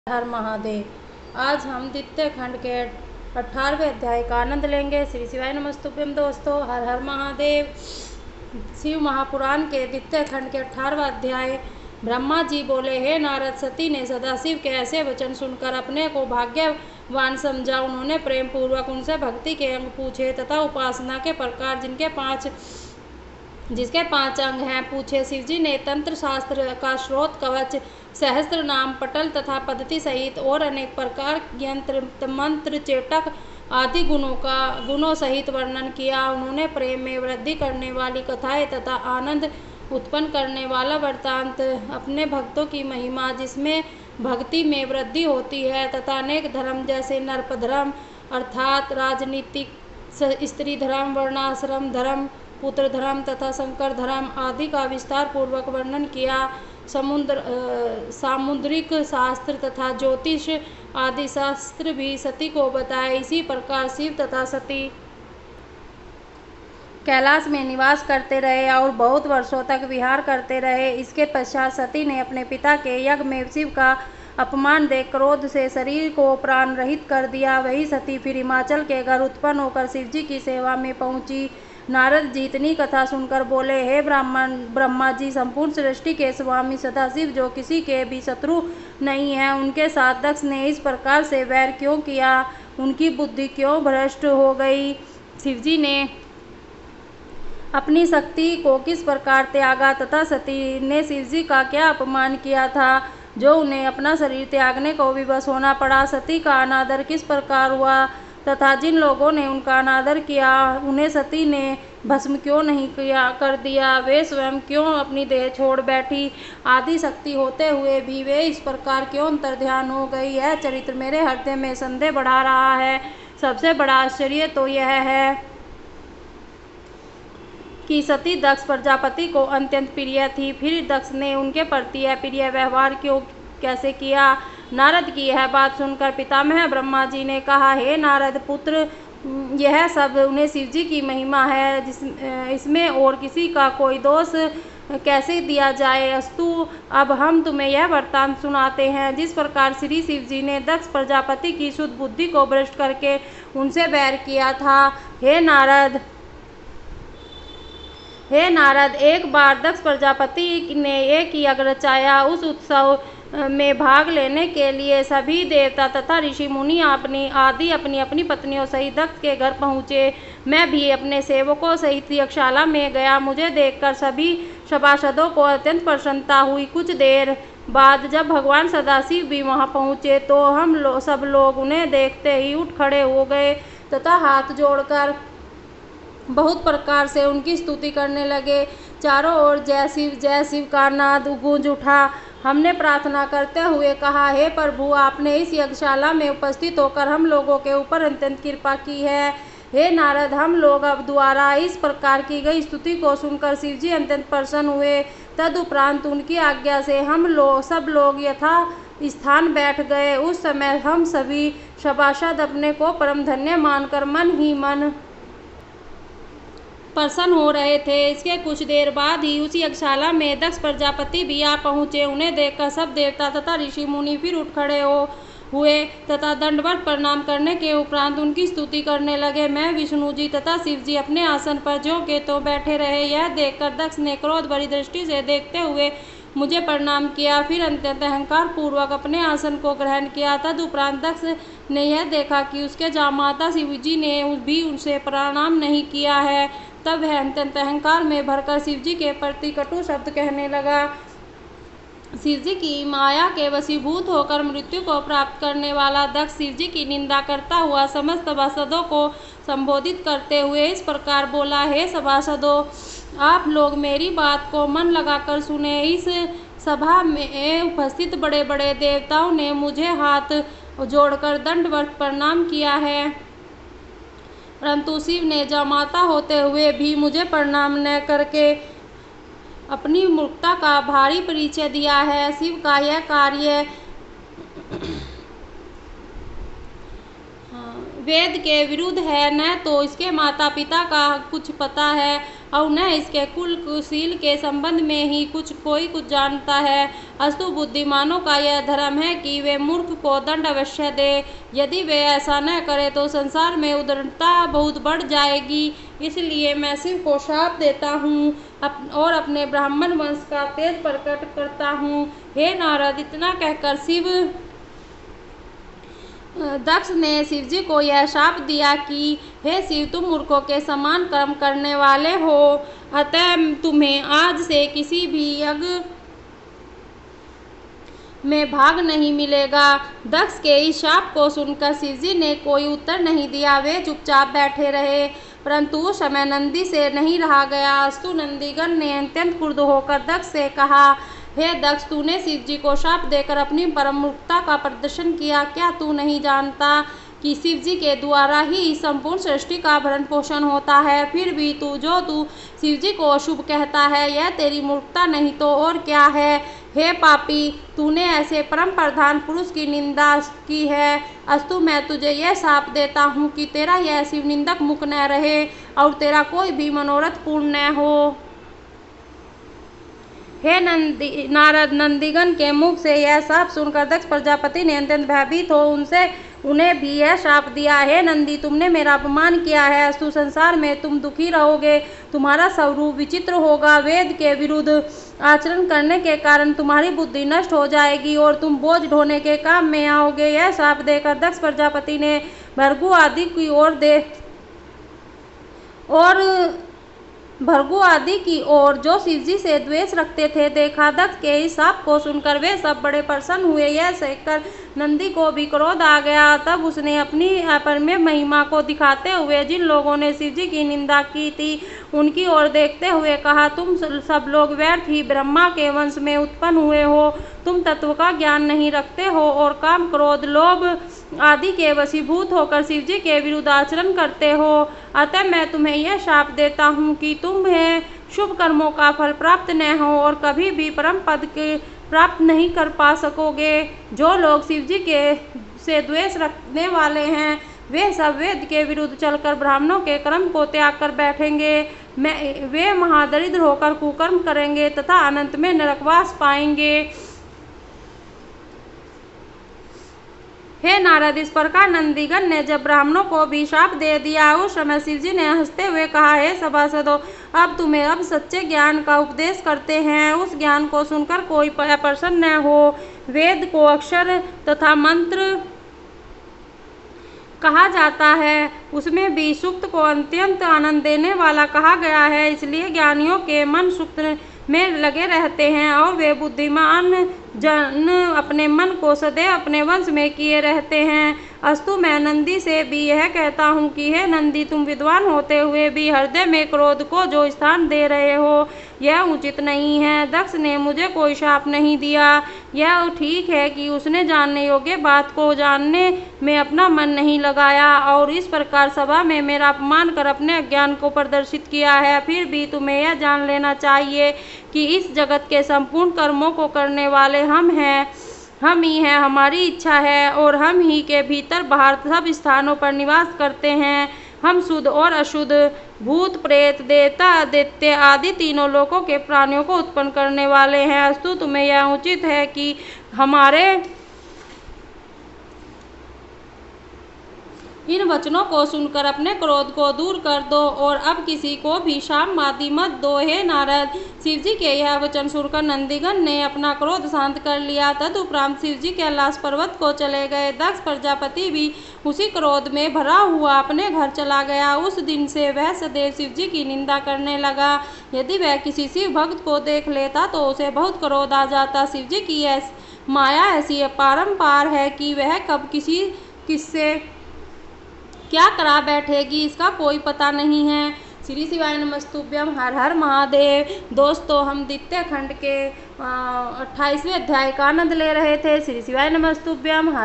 हर महादेव। आज हम द्वितीय खंड के 18वें अध्याय का आनंद लेंगे। श्री शिवाय नमस्तुभ्यम। दोस्तों, हर हर महादेव। शिव महापुराण के द्वितीय खंड के 18वां अध्याय। ब्रह्मा जी बोले, हे नारद, सती ने सदाशिव के ऐसे वचन सुनकर अपने को भाग्यवान समझा। उन्होंने प्रेम पूर्वक उनसे भक्ति के अंग पूछे तथा उपासना के प्रकार जिसके 5 अंग हैं पूछे। शिवजी ने तंत्र शास्त्र का स्रोत, कवच, सहस्त्र नाम, पटल तथा पद्धति सहित और अनेक प्रकार यंत्र मंत्र, चेटक आदि गुणों सहित वर्णन किया। उन्होंने प्रेम में वृद्धि करने वाली कथाएं तथा आनंद उत्पन्न करने वाला वृत्तांत, अपने भक्तों की महिमा जिसमें भक्ति में वृद्धि होती है तथा अनेक धर्म जैसे नरप धर्म अर्थात राजनीतिक, स्त्री धर्म, वर्णाश्रम धर्म, पुत्र धर्म तथा शंकर धर्म आदि का विस्तार पूर्वक वर्णन किया। सामुद्रिक शास्त्र तथा ज्योतिष आदि शास्त्र भी सती को बताए। इसी प्रकार शिव तथा सती कैलाश में निवास करते रहे और बहुत वर्षों तक विहार करते रहे। इसके पश्चात सती ने अपने पिता के यज्ञ में शिव का अपमान देख क्रोध से शरीर को प्राण रहित कर दिया। वही सती फिर हिमाचल के घर उत्पन्न होकर शिवजी की सेवा में पहुंची। नारद जी इतनी कथा सुनकर बोले, हे ब्रह्मा जी, संपूर्ण सृष्टि के स्वामी सदाशिव जो किसी के भी शत्रु नहीं है, उनके साथ दक्ष ने इस प्रकार से वैर क्यों किया? उनकी बुद्धि क्यों भ्रष्ट हो गई? शिवजी ने अपनी शक्ति को किस प्रकार त्यागा तथा सती ने शिवजी का क्या अपमान किया था जो उन्हें अपना शरीर त्यागने को विवश होना पड़ा? सती का अनादर किस प्रकार हुआ तथा जिन लोगों ने उनका अनादर किया उन्हें सती ने भस्म क्यों नहीं कर दिया? वे स्वयं क्यों अपनी देह छोड़ बैठी? आदि शक्ति होते हुए भी वे इस प्रकार क्यों अंतर्ध्यान हो गई? यह चरित्र मेरे हृदय में संदेह बढ़ा रहा है। सबसे बड़ा आश्चर्य तो यह है कि सती दक्ष प्रजापति को अत्यंत प्रिय थी, फिर दक्ष ने उनके प्रति अप्रिय व्यवहार कैसे किया? नारद की यह बात सुनकर पितामह ब्रह्मा जी ने कहा, हे नारद पुत्र, यह सब उन्हें शिवजी की महिमा है, इसमें और किसी का कोई दोष कैसे दिया जाए? अस्तु, अब हम तुम्हें यह वृत्तांत सुनाते हैं जिस प्रकार श्री शिवजी ने दक्ष प्रजापति की शुद्ध बुद्धि को भ्रष्ट करके उनसे बैर किया था। हे नारद, एक बार दक्ष प्रजापति ने एक यज्ञ रचाया। उस उत्सव में भाग लेने के लिए सभी देवता तथा ऋषि मुनि अपनी अपनी पत्नियों सहित दक्ष के घर पहुँचे। मैं भी अपने सेवकों सहित यज्ञशाला में गया। मुझे देखकर सभी सभासदों को अत्यंत प्रसन्नता हुई। कुछ देर बाद जब भगवान सदाशिव भी वहां पहुँचे तो हम सब लोग उन्हें देखते ही उठ खड़े हो गए तथा हाथ जोड़कर बहुत प्रकार से उनकी स्तुति करने लगे। चारों ओर जय शिव का नाद गूंज उठा। हमने प्रार्थना करते हुए कहा, हे प्रभु, आपने इस यज्ञशाला में उपस्थित होकर हम लोगों के ऊपर अत्यंत कृपा की है। हे नारद, हम लोग अब द्वारा इस प्रकार की गई स्तुति को सुनकर शिवजी अत्यंत प्रसन्न हुए। तदुपरांत उनकी आज्ञा से सब लोग यथा स्थान बैठ गए। उस समय हम सभी सभासद अपने को परम धन्य मानकर मन ही मन प्रसन्न हो रहे थे। इसके कुछ देर बाद ही उसी यज्ञशाला में दक्ष प्रजापति भी आ पहुँचे। उन्हें देखकर सब देवता तथा ऋषि मुनि फिर उठ खड़े हुए तथा दंडवत प्रणाम करने के उपरांत उनकी स्तुति करने लगे। मैं, विष्णु जी तथा शिव जी अपने आसन पर ज्यों के त्यों बैठे रहे। यह देखकर दक्ष ने क्रोध भरी दृष्टि से देखते हुए मुझे प्रणाम किया, फिर अत्यंत अहंकार पूर्वक अपने आसन को ग्रहण किया। तदुपरांत दक्ष ने यह देखा कि उसके जामाता शिवजी ने भी उनसे प्रणाम नहीं किया है। तब वह अत्यंत अहंकार में भरकर शिवजी के प्रति कटु शब्द कहने लगा। शिवजी की माया के वशीभूत होकर मृत्यु को प्राप्त करने वाला दक्ष शिवजी की निंदा करता हुआ समस्त सभासदों को संबोधित करते हुए इस प्रकार बोला, हे सभासदों, आप लोग मेरी बात को मन लगाकर सुने। इस सभा में उपस्थित बड़े बड़े देवताओं ने मुझे हाथ जोड़कर दंडवत प्रणाम किया है, परंतु शिव ने जामाता होते हुए भी मुझे प्रणाम न करके अपनी मूर्खता का भारी परिचय दिया है। शिव का यह कार्य वेद के विरुद्ध है, न तो इसके माता पिता का कुछ पता है और न इसके कुलशील के संबंध में ही कोई कुछ जानता है। अस्तु बुद्धिमानों का यह धर्म है कि वे मूर्ख को दंड अवश्य दे। यदि वे ऐसा न करे तो संसार में उदारता बहुत बढ़ जाएगी। इसलिए मैं शिव को शाप देता हूँ और अपने ब्राह्मण वंश का तेज प्रकट करता हूँ। हे नारद, इतना कहकर दक्ष ने शिवजी को यह शाप दिया कि हे शिव, तुम मूर्खों के समान कर्म करने वाले हो, अतः तुम्हें आज से किसी भी यज्ञ में भाग नहीं मिलेगा। दक्ष के इस शाप को सुनकर शिवजी ने कोई उत्तर नहीं दिया। वे चुपचाप बैठे रहे। परंतु उस समय नंदी से नहीं रहा गया। अस्तु नंदीगण ने अत्यंत क्रुद्ध होकर दक्ष से कहा, हे दक्ष, तूने शिवजी को शाप देकर अपनी परम मूर्खता का प्रदर्शन किया। क्या तू नहीं जानता कि शिवजी के द्वारा ही संपूर्ण सृष्टि का भरण पोषण होता है? फिर भी तू शिवजी को अशुभ कहता है, यह तेरी मूर्खता नहीं तो और क्या है? हे पापी, तूने ऐसे परम प्रधान पुरुष की निंदा की है। अस्तु मैं तुझे यह शाप देता हूँ कि तेरा यह शिव निंदक मुख न रहे और तेरा कोई भी मनोरथ पूर्ण न हो। हे नारद, नंदीगण के मुख से यह शाप सुनकर दक्ष प्रजापति ने अत्यंत भयभीत हो उन्हें भी यह शाप दिया। हे नंदी, तुमने मेरा अपमान किया है। अस्तु संसार में तुम दुखी रहोगे। तुम्हारा स्वरूप विचित्र होगा। वेद के विरुद्ध आचरण करने के कारण तुम्हारी बुद्धि नष्ट हो जाएगी और तुम बोझ ढोने के काम में आओगे। यह शाप देकर दक्ष प्रजापति ने भृगु आदि की ओर जो शिवजी से द्वेष रखते थे देखा। दक्ष के इस शाप को सुनकर वे सब बड़े प्रसन्न हुए। यह देखकर नंदी को भी क्रोध आ गया। तब उसने अपनी अपरम्य महिमा को दिखाते हुए जिन लोगों ने शिवजी की निंदा की थी उनकी ओर देखते हुए कहा, तुम सब लोग व्यर्थ ही ब्रह्मा के वंश में उत्पन्न हुए हो। तुम तत्व का ज्ञान नहीं रखते हो और काम, क्रोध, लोभ आदि के वशीभूत होकर शिवजी के विरुद्ध आचरण करते हो। अतः मैं तुम्हें यह शाप देता हूँ कि तुम्हें शुभ कर्मों का फल प्राप्त न हो और कभी भी परम पद के प्राप्त नहीं कर पा सकोगे। जो लोग शिवजी से द्वेष रखने वाले हैं वे सब वेद के विरुद्ध चलकर ब्राह्मणों के कर्म को त्याग कर बैठेंगे। वे महादरिद्र होकर कुकर्म करेंगे तथा अनंत में नरकवास पाएंगे। हे नारद, इस प्रकार नंदीगण ने जब ब्राह्मणों को भी शाप दे दिया उस समय शिवजी ने हंसते हुए कहा, हे सभासदों, अब तुम्हें अब सच्चे ज्ञान का उपदेश करते हैं। उस ज्ञान को सुनकर कोई प्रसन्न न हो। वेद को अक्षर तथा मंत्र कहा जाता है, उसमें भी सूक्त को अत्यंत आनंद देने वाला कहा गया है। इसलिए ज्ञानियों के मन सूक्त में लगे रहते हैं और वे बुद्धिमान जन अपने मन को सदैव अपने वंश में किए रहते हैं। अस्तु मैं नंदी से भी यह कहता हूँ कि हे नंदी, तुम विद्वान होते हुए भी हृदय में क्रोध को जो स्थान दे रहे हो यह उचित नहीं है। दक्ष ने मुझे कोई शाप नहीं दिया। यह ठीक है कि उसने जानने योग्य बात को जानने में अपना मन नहीं लगाया और इस प्रकार सभा में मेरा अपमान कर अपने अज्ञान को प्रदर्शित किया है। फिर भी तुम्हें यह जान लेना चाहिए कि इस जगत के संपूर्ण कर्मों को करने वाले हम ही हैं। हमारी इच्छा है और हम ही के भीतर बाहर सब स्थानों पर निवास करते हैं। हम शुद्ध और अशुद्ध, भूत, प्रेत, देवता, दैत्य आदि तीनों लोकों के प्राणियों को उत्पन्न करने वाले हैं। अस्तु तुम्हें यह उचित है कि हमारे इन वचनों को सुनकर अपने क्रोध को दूर कर दो और अब किसी को भी शाप आदि मत दो। हे नारद, शिवजी के यह वचन सुनकर नंदीगण ने अपना क्रोध शांत कर लिया। तदुपरांत शिवजी कैलाश पर्वत को चले गए। दक्ष प्रजापति भी उसी क्रोध में भरा हुआ अपने घर चला गया। उस दिन से वह सदैव शिवजी की निंदा करने लगा। यदि वह किसी शिव भक्त को देख लेता तो उसे बहुत क्रोध आ जाता। शिवजी की माया ऐसी अपरंपार है कि वह कब किससे क्या करा बैठेगी इसका कोई पता नहीं है। श्री शिवाय नमस्तुभ्यम। हर हर महादेव। दोस्तों, हम द्वितीय खंड के 28वें अध्याय का आनंद ले रहे थे। श्री शिवाय नमस्तुभ्यम।